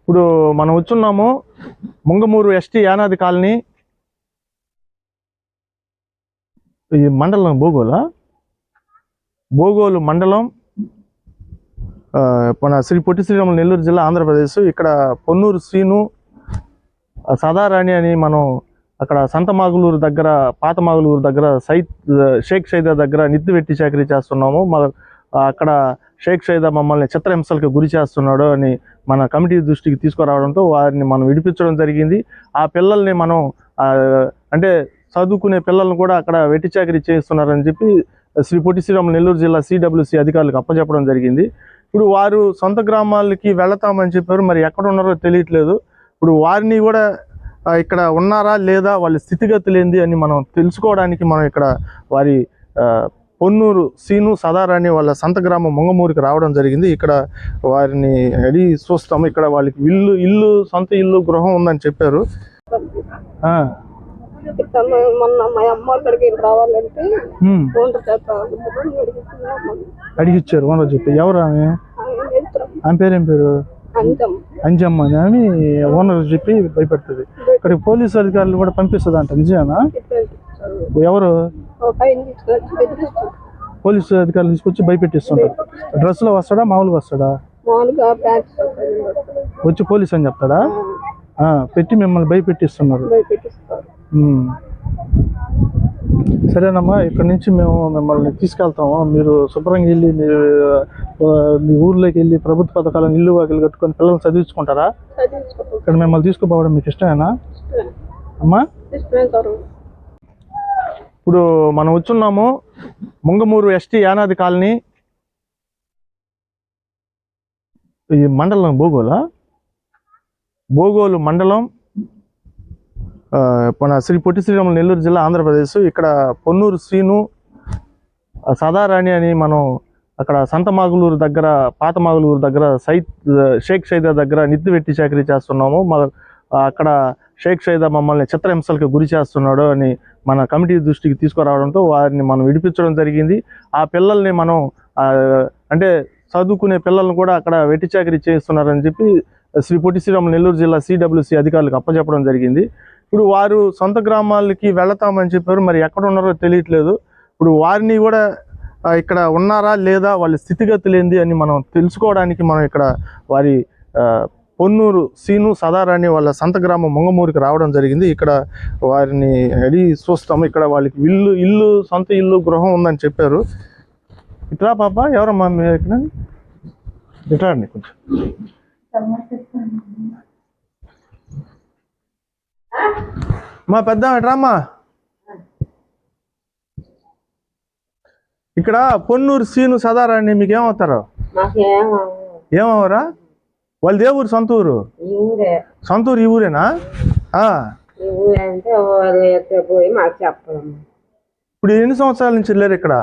ఇప్పుడు మనం వచ్చున్నాము Mungamuru ST Yanadi colony, ఈ మండలం బోగోలు మండలం, మన శ్రీ పొట్టి శ్రీరాములు నెల్లూరు జిల్లా ఆంధ్రప్రదేశ్. ఇక్కడ పొన్నూరు శ్రీను సదారాణి అని మనం అక్కడ సంతమాగులూరు దగ్గర, పాతమాగులూరు దగ్గర షేక్ సైదా దగ్గర నిద్దు పెట్టి చాకరీ చేస్తున్నాము. అక్కడ షేక్ సైదా మమ్మల్ని చిత్రహింసలకు గురి చేస్తున్నాడు అని మన కమిటీ దృష్టికి తీసుకురావడంతో వారిని మనం విడిపించడం జరిగింది. ఆ పిల్లల్ని మనం అంటే చదువుకునే పిల్లల్ని కూడా అక్కడ వెట్టి చాకరీ చేస్తున్నారని చెప్పి శ్రీ పొట్టి శ్రీరాములు నెల్లూరు జిల్లా CWC అధికారులకు అప్పచెప్పడం జరిగింది. ఇప్పుడు వారు సొంత గ్రామాలకి వెళతామని చెప్పారు. మరి ఎక్కడ ఉన్నారో తెలియట్లేదు. ఇప్పుడు వారిని కూడా ఇక్కడ ఉన్నారా లేదా, వాళ్ళ స్థితిగతులు ఏంది అని మనం తెలుసుకోవడానికి మనం ఇక్కడ వారి పొన్నూరు శ్రీను సదారాణి వాళ్ళ సొంత గ్రామం ముంగమూరుకి రావడం జరిగింది. ఇక్కడ వారిని అడిగి చూస్తాము. ఇక్కడ వాళ్ళకి సొంత ఇల్లు గృహం ఉందని చెప్పారు. మొన్న మా అమ్మ అక్కడికి రావాలంటే అడిగిచ్చారు ఓనర్ చెప్పి. ఎవరు ఆమె పేరేం పేరు? అంజమ్మ అని ఓనర్ చెప్పి భయపెడుతుంది. ఇక్కడ పోలీసు అధికారులు కూడా పంపిస్తుంది అంట, నిజమేనా? ఎవరు పోలీసు అధికారులు తీసుకొచ్చి భయపెట్టిస్తుంటారు. డ్రెస్ లో వస్తాడా, మామూలుగా వస్తాడా? వచ్చి పోలీస్ అని చెప్తాడా? పెట్టి మిమ్మల్ని భయపెట్టిస్తున్నారు. సరేనమ్మా, ఇక్కడ నుంచి మేము మిమ్మల్ని తీసుకెళ్తాము. మీరు శుభ్రంగా వెళ్ళి మీ ఊర్లోకి వెళ్ళి ప్రభుత్వ పథకాలను ఇల్లు వాకిలు కట్టుకొని పిల్లల్ని చదివించుకుంటారా? ఇక్కడ మిమ్మల్ని తీసుకుపోవడం మీకు ఇష్టమేనా అమ్మా? ఇప్పుడు మనం వచ్చున్నాము ముంగమూరు ఎస్టీ యానాది కాలనీ, ఈ మండలం బోగోలు మండలం, మన శ్రీ పొట్టి శ్రీరాములు నెల్లూరు జిల్లా ఆంధ్రప్రదేశ్. ఇక్కడ పొన్నూరు శ్రీను సదారాణి అని మనం అక్కడ సంతమాగులూరు దగ్గర, పాతమాగులూరు దగ్గర షేక్ సైదా దగ్గర నిద్దు పెట్టి చాకరీ చేస్తున్నాము. అక్కడ షేక్ సైదా మమ్మల్ని చిత్రహింసలకు గురి చేస్తున్నాడు అని మన కమిటీ దృష్టికి తీసుకురావడంతో వారిని మనం విడిపించడం జరిగింది. ఆ పిల్లల్ని మనం అంటే చదువుకునే పిల్లల్ని కూడా అక్కడ వెట్టి చాకరీ చేస్తున్నారని చెప్పి శ్రీ పొట్టి శ్రీరాములు నెల్లూరు జిల్లా CWC అధికారులకు అప్పచెప్పడం జరిగింది. ఇప్పుడు వారు సొంత గ్రామాలకి వెళతామని చెప్పారు. మరి ఎక్కడ ఉన్నారో తెలియట్లేదు. ఇప్పుడు వారిని కూడా ఇక్కడ ఉన్నారా లేదా, వాళ్ళ స్థితిగతులు ఏంది అని మనం తెలుసుకోవడానికి మనం ఇక్కడ వారి పొన్నూరు శ్రీను సదారాణి వాళ్ళ సొంత గ్రామం ముంగమూరుకి రావడం జరిగింది. ఇక్కడ వారిని అడిగి చూస్తాము. ఇక్కడ వాళ్ళకి సొంత ఇల్లు గృహం ఉందని చెప్పారు. ఇట్లా పాప, ఎవరమ్మా మీరు? ఇక్కడ ఇట్లా అండి కొంచెం. మా పెద్ద ఎట్రామ్మా, ఇక్కడ పొన్నూరు శ్రీను సదారాణి మీకు ఏమవుతారు? ఏమవరా? వాళ్ళది ఏ ఊరు? సొంత ఊరు? సొంత ఊరు ఈ ఊరేనా? ఇప్పుడు ఎన్ని సంవత్సరాల నుంచి లేరు ఇక్కడ?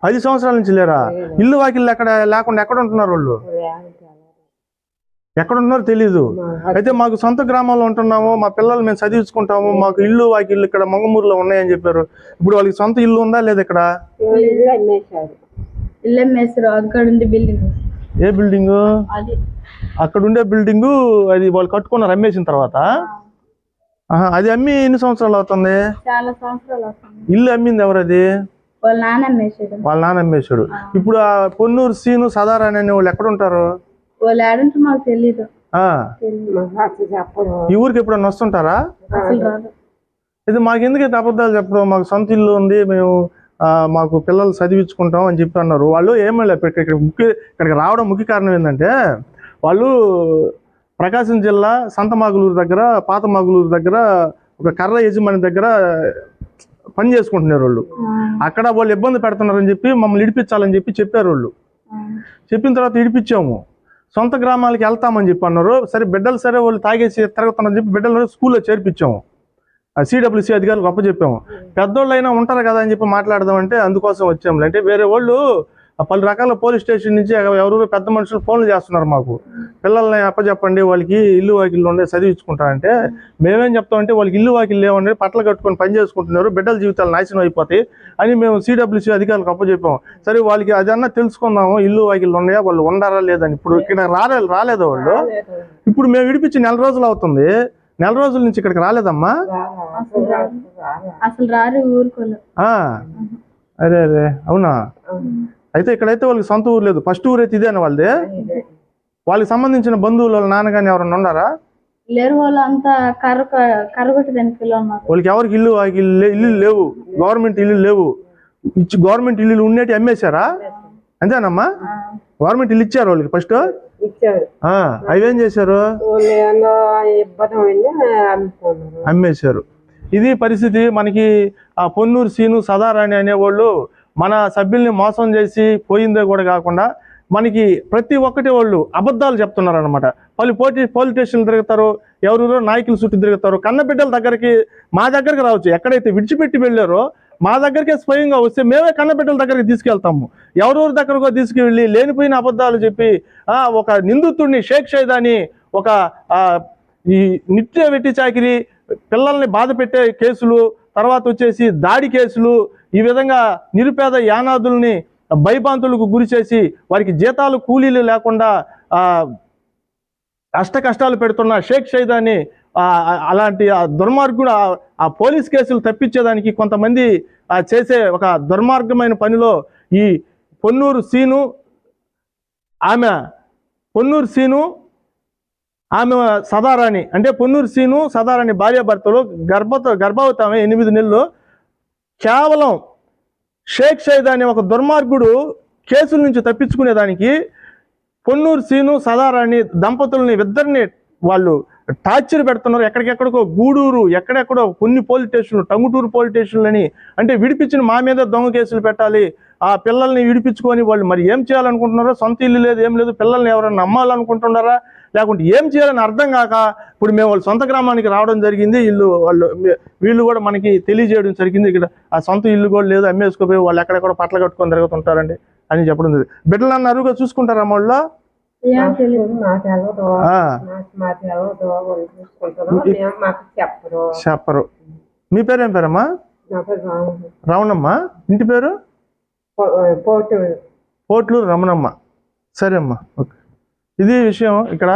10 సంవత్సరాల నుంచి లేరా? ఇల్లు వాకిళ్ళు ఎక్కడ లేకుండా ఎక్కడ ఉంటున్నారు వాళ్ళు? ఎక్కడ ఉన్నారో తెలీదు. అయితే మాకు సొంత గ్రామంలో ఉంటున్నాము, మా పిల్లలు మేము చదివించుకుంటాము, మాకు ఇల్లు వాకిళ్ళు ఇక్కడ మంగమూరులో ఉన్నాయని చెప్పారు. ఇప్పుడు వాళ్ళకి సొంత ఇల్లు ఉందా లేదా? ఇక్కడ ఏ బిల్డింగ్? అక్కడ ఉండే బిల్డింగు అది వాళ్ళు కట్టుకున్నారు అమ్మేసిన తర్వాత. అది అమ్మి ఎన్ని సంవత్సరాలు అవుతుంది? ఇల్లు అమ్మింది ఎవరది? వాళ్ళ నాన్న అమ్మేశాడు. ఇప్పుడు ఆ పొన్నూరు శ్రీను సదారాణి అనే వాళ్ళు ఎక్కడ ఉంటారు? మాకు తెలీదు. ఈ ఊరికి ఎప్పుడన్నా వస్తుంటారా? ఇది మాకు ఎందుకైతే అబద్ధాలు చెప్పడం, మాకు సొంత ఇల్లు ఉంది, మేము మాకు పిల్లలు చదివించుకుంటాం అని చెప్పి అన్నారు. వాళ్ళు ఏమీ ఇక్కడికి రావడం ముఖ్య కారణం ఏంటంటే, వాళ్ళు ప్రకాశం జిల్లా సంతమాగులూరు దగ్గర, పాతమాగులూరు దగ్గర ఒక కర్ర యజమాని దగ్గర పని చేసుకుంటున్నారు వాళ్ళు. అక్కడ వాళ్ళు ఇబ్బంది పెడుతున్నారని చెప్పి మమ్మల్ని ఇడిపించాలని చెప్పి చెప్పారు వాళ్ళు. చెప్పిన తర్వాత ఇడిపించాము. సొంత గ్రామాలకి వెళ్తామని చెప్పి అన్నారు. సరే బిడ్డలు సరే వాళ్ళు తాగేసి తిరుగుతున్నారని చెప్పి బిడ్డలు స్కూల్లో చేర్పించాము. CWC అధికారులకు అప్పచెప్పాము. పెద్దోళ్ళు అయినా ఉంటారు కదా అని చెప్పి మాట్లాడదామంటే అందుకోసం వచ్చాము. అంటే వేరే వాళ్ళు పలు రకాల పోలీస్ స్టేషన్ నుంచి ఎవరు పెద్ద మనుషులు ఫోన్లు చేస్తున్నారు మాకు. పిల్లల్ని అప్పచెప్పండి, వాళ్ళకి ఇల్లు వాకిళ్ళు ఉండే చదివించుకుంటారంటే మేమేం చెప్తామంటే వాళ్ళకి ఇల్లు వాకిళ్ళు లేవండి, పట్టలు కట్టుకొని పని చేసుకుంటున్నారు, బిడ్డల జీవితాలు నాశనం అయిపోతాయి అని మేము సిడబ్ల్యూసీ అధికారులకు అప్పచెప్పాం. సరే వాళ్ళకి అదన్నా తెలుసుకుందాము, ఇల్లు వాకిళ్ళు ఉన్నాయా, వాళ్ళు ఉండారా లేదని. ఇప్పుడు ఇక్కడ రాలేదు వాళ్ళు. ఇప్పుడు మేము విడిపించి 4 రోజులు అవుతుంది, 4 రోజుల నుంచి ఇక్కడికి రాలేదమ్మా. అసలు రారు ఊరుకోలు. అరే అవునా? అయితే ఇక్కడైతే వాళ్ళకి సొంత ఊరు లేదు, ఫస్ట్ ఊరు అయితే ఇదేనా వాళ్ళది? వాళ్ళకి సంబంధించిన బంధువులు వాళ్ళ నాన్నగాని ఎవరన్నా ఉన్నారా? లేరు, వాళ్ళు అంతా కర్రగొట్టి దానికి పిల్లలు. వాళ్ళకి ఎవరికి ఇల్లు లేవు, గవర్నమెంట్ ఇల్లు లేవు. గవర్నమెంట్ ఇల్లు ఉన్నట్టు అమ్మేశారా? అంతేనమ్మా? గవర్నమెంట్ ఇల్లు ఇచ్చారు వాళ్ళకి ఫస్ట్? ఇచ్చారు. అవేం చేశారు? అమ్మేశారు. ఇది పరిస్థితి. మనకి ఆ పొన్నూరు సీను, సదారాణి అనేవాళ్ళు మన సభ్యుల్ని మోసం చేసి పోయిందే కూడా కాకుండా మనకి ప్రతి ఒక్కటి వాళ్ళు అబద్ధాలు చెప్తున్నారు అనమాట. వాళ్ళు పోలీస్ స్టేషన్లు తిరుగుతారు, ఎవరెవరో నాయకుల చుట్టూ తిరుగుతారు. కన్నబిడ్డల దగ్గరికి, మా దగ్గరికి రావచ్చు, ఎక్కడైతే విడిచిపెట్టి వెళ్ళారో మా దగ్గరికే స్వయంగా వస్తే మేమే కన్నబిడ్డల దగ్గరికి తీసుకెళ్తాము. ఎవరెవరి దగ్గరకో తీసుకువెళ్ళి లేనిపోయిన అబద్ధాలు చెప్పి ఒక నిందితుడిని షేక్ షైదాని ఒక ఈ నిత్య వెట్టి చాకిరి, పిల్లల్ని బాధ పెట్టే కేసులు, తర్వాత వచ్చేసి దాడి కేసులు, ఈ విధంగా నిరుపేద యానాదుల్ని భయభాంతులకు గురి చేసి వారికి జీతాలు కూలీలు లేకుండా అష్ట కష్టాలు పెడుతున్న షేక్ షైదాని అలాంటి దుర్మార్గుడు ఆ పోలీస్ కేసులు తప్పించేదానికి కొంతమంది చేసే ఒక దుర్మార్గమైన పనిలో ఈ పొన్నూరు సీను ఆమె సదారాణి, అంటే పొన్నూరు సీను సదారాణి భార్యాభర్తలు గర్భవతి ఆమె 8 నెలలు. కేవలం షేక్ షైద్ అనే ఒక దుర్మార్గుడు కేసుల నుంచి తప్పించుకునేదానికి పొన్నూరు సీను సదారాణి దంపతుల్ని ఇద్దరిని వాళ్ళు టార్చర్ పెడుతున్నారు. ఎక్కడికెక్కడికో గూడూరు, ఎక్కడెక్కడో కొన్ని పోలీస్ స్టేషన్లు, టంగుటూరు పోలీస్ స్టేషన్లని, అంటే విడిపించిన మా మీద దొంగ కేసులు పెట్టాలి. ఆ పిల్లల్ని విడిపించుకొని వాళ్ళు మరి ఏం చేయాలనుకుంటున్నారో, సొంత ఇల్లు లేదు, ఏం లేదు, పిల్లల్ని ఎవరైనా నమ్మాలనుకుంటున్నారా లేకుంటే ఏం చేయాలని అర్థం కాక ఇప్పుడు మేము వాళ్ళ సొంత గ్రామానికి రావడం జరిగింది. వీళ్ళు కూడా మనకి తెలియజేయడం జరిగింది, ఇక్కడ ఆ సొంత ఇల్లు కూడా లేదు, అమ్మేసుకోపోయి వాళ్ళు ఎక్కడెక్కడ పట్ల కట్టుకొని తిరుగుతుంటారండి అని చెప్పడం జరిగింది. బిడ్డలన్న అరువుగా చూసుకుంటారా వాళ్ళు? చెప్పరు. మీ పేరేం పేరమ్మా? రావణమ్మ. ఇంటి పేరు? పోట్లూరు రమణమ్మ. సరే అమ్మా, ఓకే. ఇది విషయం ఇక్కడ.